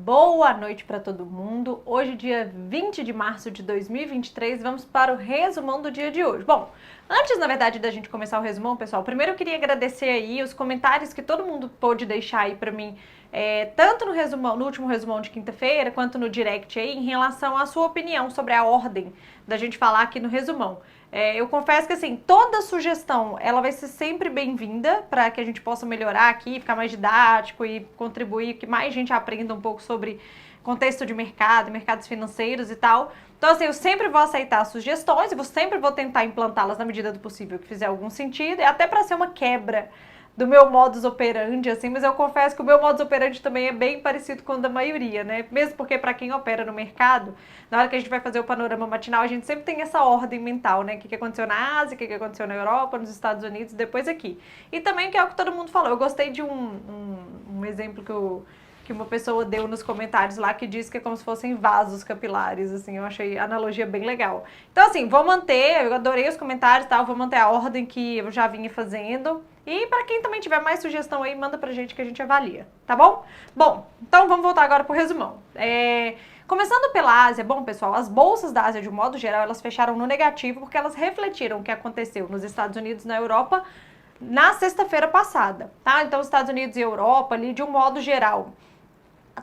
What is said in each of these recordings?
boa noite para todo mundo. Hoje, dia 20 de março de 2023, vamos para o resumão do dia de hoje. Bom, antes, na verdade, da gente começar o resumão, pessoal, primeiro eu queria agradecer aí os comentários que todo mundo pôde deixar aí para mim, tanto no resumão, no último resumão de quinta-feira, quanto no direct aí, em relação à sua opinião sobre a ordem da gente falar aqui no resumão. Eu confesso que, assim, toda sugestão, ela vai ser sempre bem-vinda para que a gente possa melhorar aqui, ficar mais didático e contribuir, que mais gente aprenda um pouco sobre contexto de mercado, mercados financeiros e tal. Então, assim, eu sempre vou aceitar sugestões e sempre vou tentar implantá-las na medida do possível que fizer algum sentido, e até para ser uma quebra do meu modus operandi, assim, mas eu confesso que o meu modus operandi também é bem parecido com o da maioria, né? Mesmo porque para quem opera no mercado, na hora que a gente vai fazer o panorama matinal, a gente sempre tem essa ordem mental, né? O que aconteceu na Ásia, o que aconteceu na Europa, nos Estados Unidos, depois aqui. E também que é o que todo mundo falou, eu gostei de um exemplo que uma pessoa deu nos comentários lá, que diz que é como se fossem vasos capilares, assim, eu achei a analogia bem legal. Então, assim, vou manter, eu adorei os comentários, tá? Vou manter a ordem que eu já vinha fazendo. E para quem também tiver mais sugestão aí, manda pra gente que a gente avalia, tá bom? Bom, então vamos voltar agora pro resumão. Começando pela Ásia, bom, pessoal, as bolsas da Ásia, de um modo geral, elas fecharam no negativo porque elas refletiram o que aconteceu nos Estados Unidos e na Europa na sexta-feira passada, tá? Então, Estados Unidos e Europa, ali, de um modo geral,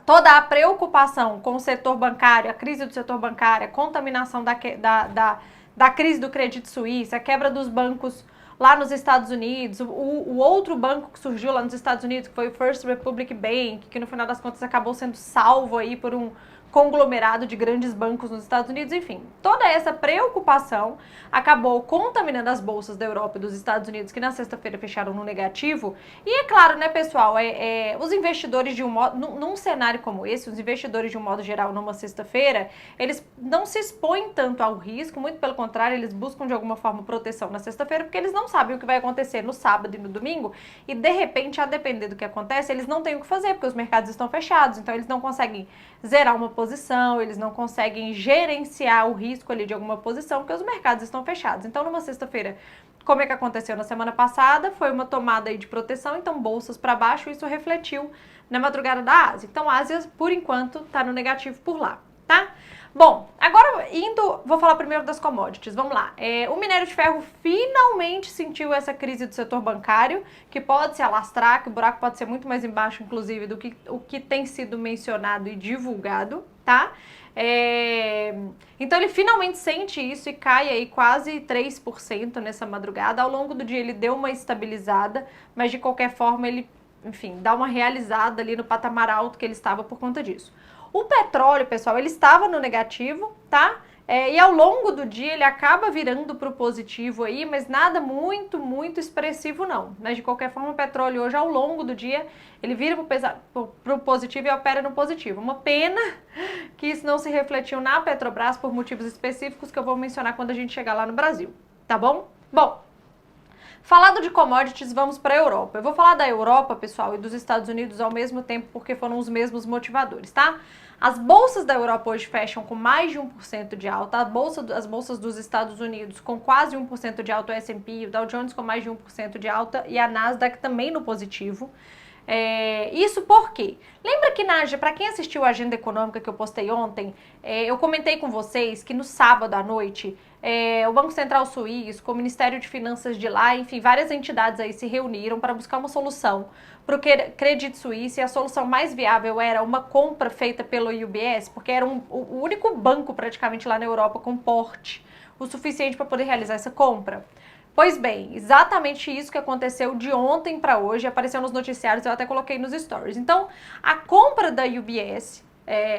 toda a preocupação com o setor bancário, a crise do setor bancário, a contaminação da crise do Credit Suisse, a quebra dos bancos lá nos Estados Unidos, o outro banco que surgiu lá nos Estados Unidos, que foi o First Republic Bank, que no final das contas acabou sendo salvo aí por um conglomerado de grandes bancos nos Estados Unidos, enfim. Toda essa preocupação acabou contaminando as bolsas da Europa e dos Estados Unidos, que na sexta-feira fecharam no negativo. E é claro, né, pessoal, os investidores de um modo, num cenário como esse, os investidores de um modo geral numa sexta-feira, eles não se expõem tanto ao risco, muito pelo contrário, eles buscam de alguma forma proteção na sexta-feira, porque eles não sabem o que vai acontecer no sábado e no domingo, e de repente, a depender do que acontece, eles não têm o que fazer, porque os mercados estão fechados, então eles não conseguem zerar uma posição, eles não conseguem gerenciar o risco ali de alguma posição, porque os mercados estão fechados. Então, numa sexta-feira, como é que aconteceu na semana passada, foi uma tomada aí de proteção, então bolsas para baixo, isso refletiu na madrugada da Ásia. Então, a Ásia, por enquanto, está no negativo por lá, tá? Bom, agora vou falar primeiro das commodities, vamos lá. O minério de ferro finalmente sentiu essa crise do setor bancário, que pode se alastrar, que o buraco pode ser muito mais embaixo, inclusive, do que o que tem sido mencionado e divulgado, tá? Então ele finalmente sente isso e cai aí quase 3% nessa madrugada. Ao longo do dia ele deu uma estabilizada, mas de qualquer forma ele, enfim, dá uma realizada ali no patamar alto que ele estava por conta disso. O petróleo, pessoal, ele estava no negativo, tá? E ao longo do dia ele acaba virando para o positivo aí, mas nada muito, muito expressivo não. Mas de qualquer forma o petróleo hoje ao longo do dia ele vira para o positivo e opera no positivo. Uma pena que isso não se refletiu na Petrobras por motivos específicos que eu vou mencionar quando a gente chegar lá no Brasil, tá bom? Bom, falado de commodities, vamos para a Europa. Eu vou falar da Europa, pessoal, e dos Estados Unidos ao mesmo tempo, porque foram os mesmos motivadores, tá? As bolsas da Europa hoje fecham com mais de 1% de alta, as bolsas dos Estados Unidos com quase 1% de alta, o S&P, o Dow Jones com mais de 1% de alta e a Nasdaq também no positivo. Isso por quê? Lembra que para quem assistiu a agenda econômica que eu postei ontem, eu comentei com vocês que no sábado à noite, o Banco Central Suíço, com o Ministério de Finanças de lá, enfim, várias entidades aí se reuniram para buscar uma solução para o Credit Suisse, e a solução mais viável era uma compra feita pelo UBS, porque era o único banco praticamente lá na Europa com porte o suficiente para poder realizar essa compra. Pois bem, exatamente isso que aconteceu de ontem para hoje, apareceu nos noticiários, eu até coloquei nos stories. Então, a compra da UBS,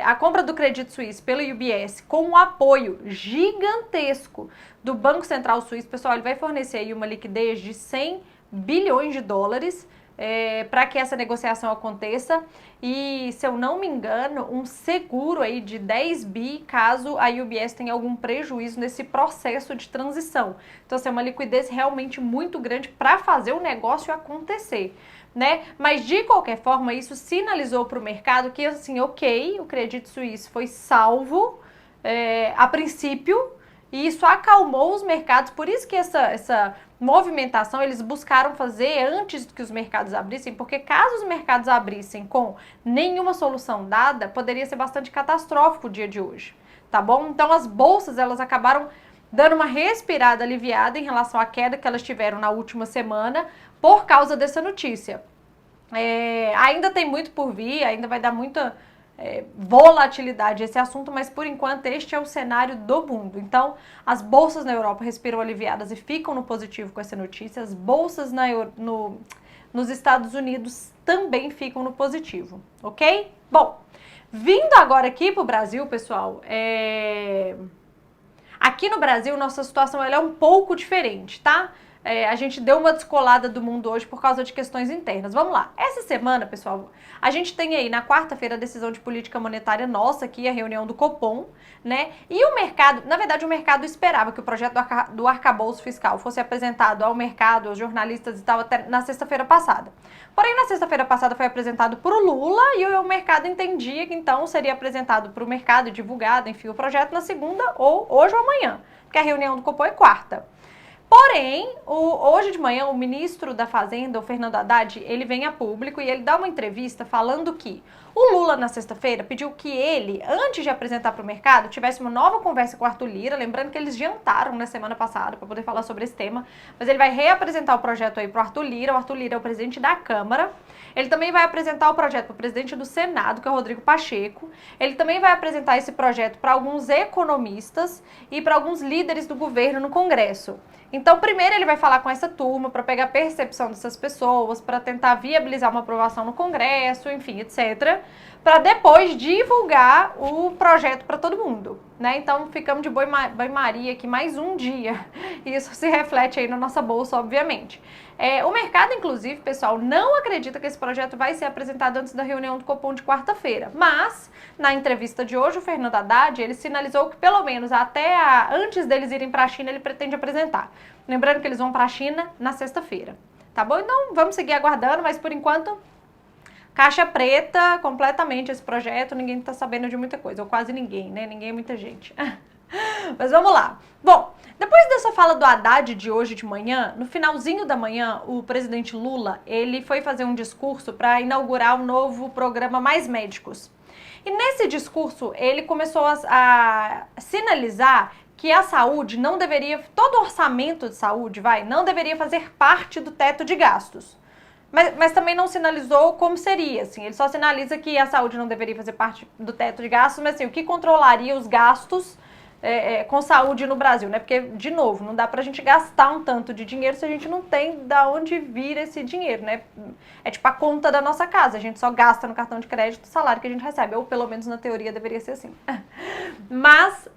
a compra do Credit Suisse pelo UBS, com um apoio gigantesco do Banco Central Suíço, pessoal, ele vai fornecer aí uma liquidez de 100 bilhões de dólares para que essa negociação aconteça e, se eu não me engano, um seguro aí de 10 bi caso a UBS tenha algum prejuízo nesse processo de transição. Então, assim, é uma liquidez realmente muito grande para fazer o negócio acontecer, né? Mas, de qualquer forma, isso sinalizou para o mercado que, assim, ok, o Credit Suisse foi salvo a princípio, e isso acalmou os mercados, por isso que essa movimentação eles buscaram fazer antes que os mercados abrissem, porque caso os mercados abrissem com nenhuma solução dada, poderia ser bastante catastrófico o dia de hoje, tá bom? Então as bolsas, elas acabaram dando uma respirada aliviada em relação à queda que elas tiveram na última semana por causa dessa notícia. Ainda tem muito por vir, ainda vai dar muita volatilidade esse assunto, mas por enquanto este é o cenário do mundo. Então, as bolsas na Europa respiram aliviadas e ficam no positivo com essa notícia, as bolsas nos Estados Unidos também ficam no positivo, ok? Bom, vindo agora aqui para o Brasil, pessoal, aqui no Brasil nossa situação ela é um pouco diferente, tá? A gente deu uma descolada do mundo hoje por causa de questões internas. Vamos lá. Essa semana, pessoal, a gente tem aí na quarta-feira a decisão de política monetária nossa aqui, a reunião do Copom, né? E o mercado, na verdade, o mercado esperava que o projeto do arcabouço fiscal fosse apresentado ao mercado, aos jornalistas e tal, até na sexta-feira passada. Porém, na sexta-feira passada foi apresentado por Lula e o mercado entendia que então seria apresentado para o mercado e divulgado, enfim, o projeto na segunda ou hoje ou amanhã, porque a reunião do Copom é quarta. Porém, hoje de manhã, o ministro da Fazenda, o Fernando Haddad, ele vem a público e ele dá uma entrevista falando que o Lula, na sexta-feira, pediu que ele, antes de apresentar para o mercado, tivesse uma nova conversa com o Arthur Lira, lembrando que eles jantaram na semana passada para poder falar sobre esse tema, mas ele vai reapresentar o projeto aí para o Arthur Lira é o presidente da Câmara, ele também vai apresentar o projeto para o presidente do Senado, que é o Rodrigo Pacheco, ele também vai apresentar esse projeto para alguns economistas e para alguns líderes do governo no Congresso. Então, primeiro ele vai falar com essa turma para pegar a percepção dessas pessoas, para tentar viabilizar uma aprovação no Congresso, enfim, etc., para depois divulgar o projeto para todo mundo, né? Então, ficamos de banho-maria aqui mais um dia. E isso se reflete aí na nossa bolsa, obviamente. O mercado, inclusive, pessoal, não acredita que esse projeto vai ser apresentado antes da reunião do Copom de quarta-feira. Mas, na entrevista de hoje, o Fernando Haddad, ele sinalizou que pelo menos antes deles irem para a China, ele pretende apresentar. Lembrando que eles vão para a China na sexta-feira, tá bom? Então, vamos seguir aguardando, mas por enquanto, caixa preta completamente esse projeto, ninguém tá sabendo de muita coisa, ou quase ninguém, né? Ninguém é muita gente. Mas vamos lá. Bom, depois dessa fala do Haddad de hoje de manhã, no finalzinho da manhã, o presidente Lula, ele foi fazer um discurso para inaugurar o novo programa Mais Médicos. E nesse discurso, ele começou a sinalizar que a saúde não deveria, todo orçamento de saúde, não deveria fazer parte do teto de gastos. Mas também não sinalizou como seria, assim, ele só sinaliza que a saúde não deveria fazer parte do teto de gastos, mas assim, o que controlaria os gastos com saúde no Brasil, né? Porque, de novo, não dá pra gente gastar um tanto de dinheiro se a gente não tem da onde vir esse dinheiro, né? É tipo a conta da nossa casa, a gente só gasta no cartão de crédito o salário que a gente recebe, ou pelo menos na teoria deveria ser assim. Mas,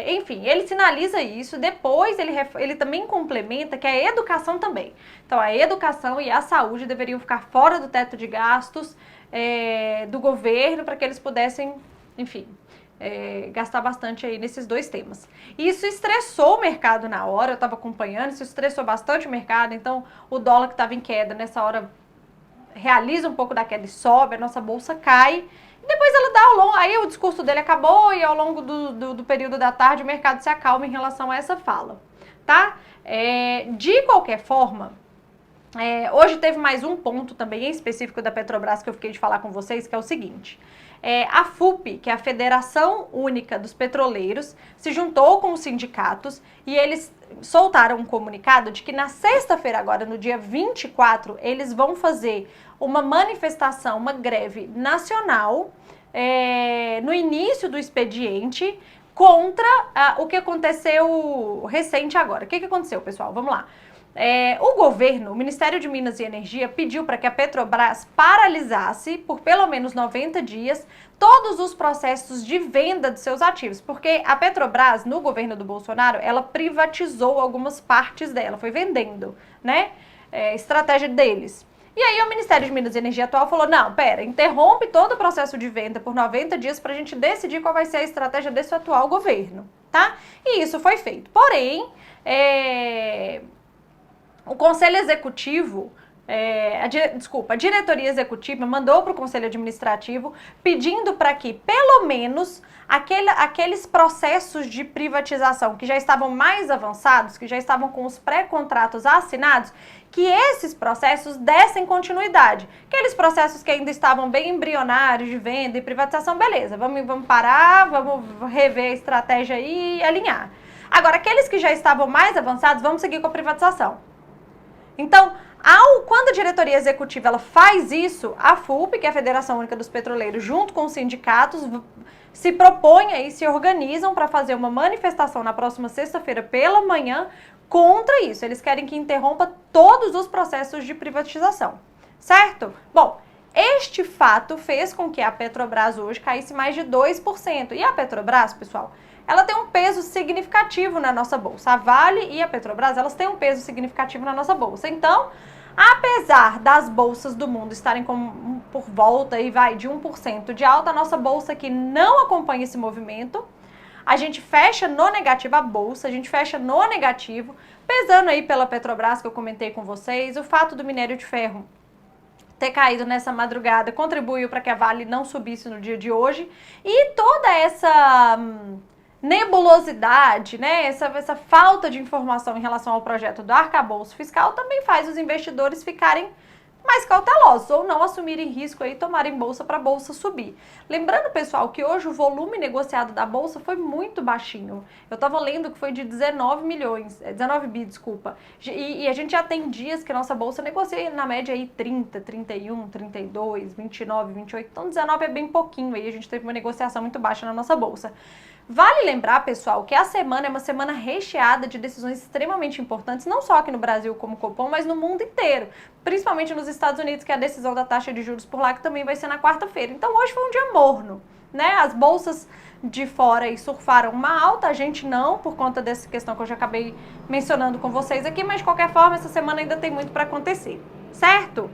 enfim, ele sinaliza isso, depois ele também complementa que a educação também. Então, a educação e a saúde deveriam ficar fora do teto de gastos do governo para que eles pudessem, enfim, gastar bastante aí nesses dois temas. E isso estressou o mercado na hora, eu estava acompanhando, isso estressou bastante o mercado, então o dólar que estava em queda nessa hora realiza um pouco da queda e sobe, a nossa bolsa cai, e depois ela dá ao longo, aí o discurso dele acabou e ao longo do período da tarde o mercado se acalma em relação a essa fala, tá? De qualquer forma, hoje teve mais um ponto também em específico da Petrobras que eu fiquei de falar com vocês, que é o seguinte: a FUP, que é a Federação Única dos Petroleiros, se juntou com os sindicatos e eles soltaram um comunicado de que na sexta-feira agora, no dia 24, eles vão fazer uma manifestação, uma greve nacional no início do expediente contra o que aconteceu recente agora. O que aconteceu, pessoal? Vamos lá. O governo, o Ministério de Minas e Energia, pediu para que a Petrobras paralisasse por pelo menos 90 dias todos os processos de venda de seus ativos, porque a Petrobras, no governo do Bolsonaro, ela privatizou algumas partes dela, foi vendendo, né? Estratégia deles. E aí o Ministério de Minas e Energia atual falou, não, pera, interrompe todo o processo de venda por 90 dias para a gente decidir qual vai ser a estratégia desse atual governo, tá? E isso foi feito. Porém, o Conselho Executivo a diretoria executiva mandou para o Conselho Administrativo pedindo para que, pelo menos, aqueles processos de privatização que já estavam mais avançados, que já estavam com os pré-contratos assinados, que esses processos dessem continuidade. Aqueles processos que ainda estavam bem embrionários de venda e privatização, beleza, vamos parar, vamos rever a estratégia aí e alinhar. Agora, aqueles que já estavam mais avançados, vamos seguir com a privatização. Então, quando a diretoria executiva ela faz isso, a FUP, que é a Federação Única dos Petroleiros, junto com os sindicatos, se propõem aí, se organizam para fazer uma manifestação na próxima sexta-feira pela manhã contra isso. Eles querem que interrompa todos os processos de privatização, certo? Bom, este fato fez com que a Petrobras hoje caísse mais de 2%. E a Petrobras, pessoal, ela tem um peso significativo na nossa bolsa. A Vale e a Petrobras, elas têm um peso significativo na nossa bolsa. Então, apesar das bolsas do mundo estarem por volta aí, de 1% de alta, a nossa bolsa aqui não acompanha esse movimento. A gente fecha no negativo a bolsa, a gente fecha no negativo, pesando aí pela Petrobras, que eu comentei com vocês, o fato do minério de ferro ter caído nessa madrugada contribuiu para que a Vale não subisse no dia de hoje. E toda essa nebulosidade, né, essa falta de informação em relação ao projeto do arcabouço fiscal também faz os investidores ficarem mais cautelosos ou não assumirem risco aí, tomarem bolsa para a bolsa subir. Lembrando, pessoal, que hoje o volume negociado da bolsa foi muito baixinho. Eu estava lendo que foi de 19 bi, desculpa. E a gente já tem dias que a nossa bolsa negocia na média aí 30, 31, 32, 29, 28. Então 19 é bem pouquinho aí, a gente teve uma negociação muito baixa na nossa bolsa. Vale lembrar, pessoal, que a semana é uma semana recheada de decisões extremamente importantes, não só aqui no Brasil como Copom, mas no mundo inteiro. Principalmente nos Estados Unidos, que é a decisão da taxa de juros por lá, que também vai ser na quarta-feira. Então hoje foi um dia morno, né? As bolsas de fora aí surfaram uma alta, a gente não, por conta dessa questão que eu já acabei mencionando com vocês aqui, mas de qualquer forma, essa semana ainda tem muito para acontecer, certo?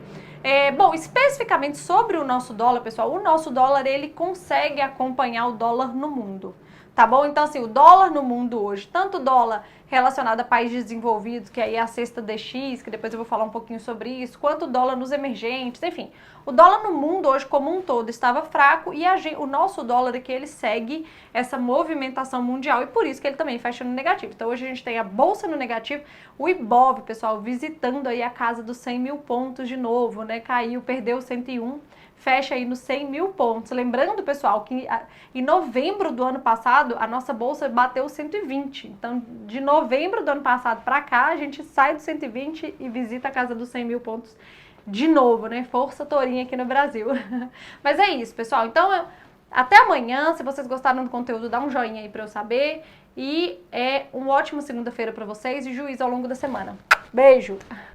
Bom, especificamente sobre o nosso dólar, pessoal, o nosso dólar, ele consegue acompanhar o dólar no mundo. Tá bom? Então, assim, o dólar no mundo hoje, tanto o dólar relacionado a países desenvolvidos, que aí é a cesta DX, que depois eu vou falar um pouquinho sobre isso, quanto o dólar nos emergentes, enfim. O dólar no mundo hoje como um todo estava fraco e o nosso dólar aqui, ele segue essa movimentação mundial e por isso que ele também fecha no negativo. Então, hoje a gente tem a bolsa no negativo, o Ibov, pessoal, visitando aí a casa dos 100 mil pontos de novo, né? Caiu, perdeu 101. Fecha aí nos 100 mil pontos. Lembrando, pessoal, que em novembro do ano passado, a nossa bolsa bateu 120. Então, de novembro do ano passado para cá, a gente sai do 120 e visita a casa dos 100 mil pontos de novo, né? Força tourinha aqui no Brasil. Mas é isso, pessoal. Então, até amanhã. Se vocês gostaram do conteúdo, dá um joinha aí para eu saber. E uma ótima segunda-feira para vocês e juízo ao longo da semana. Beijo!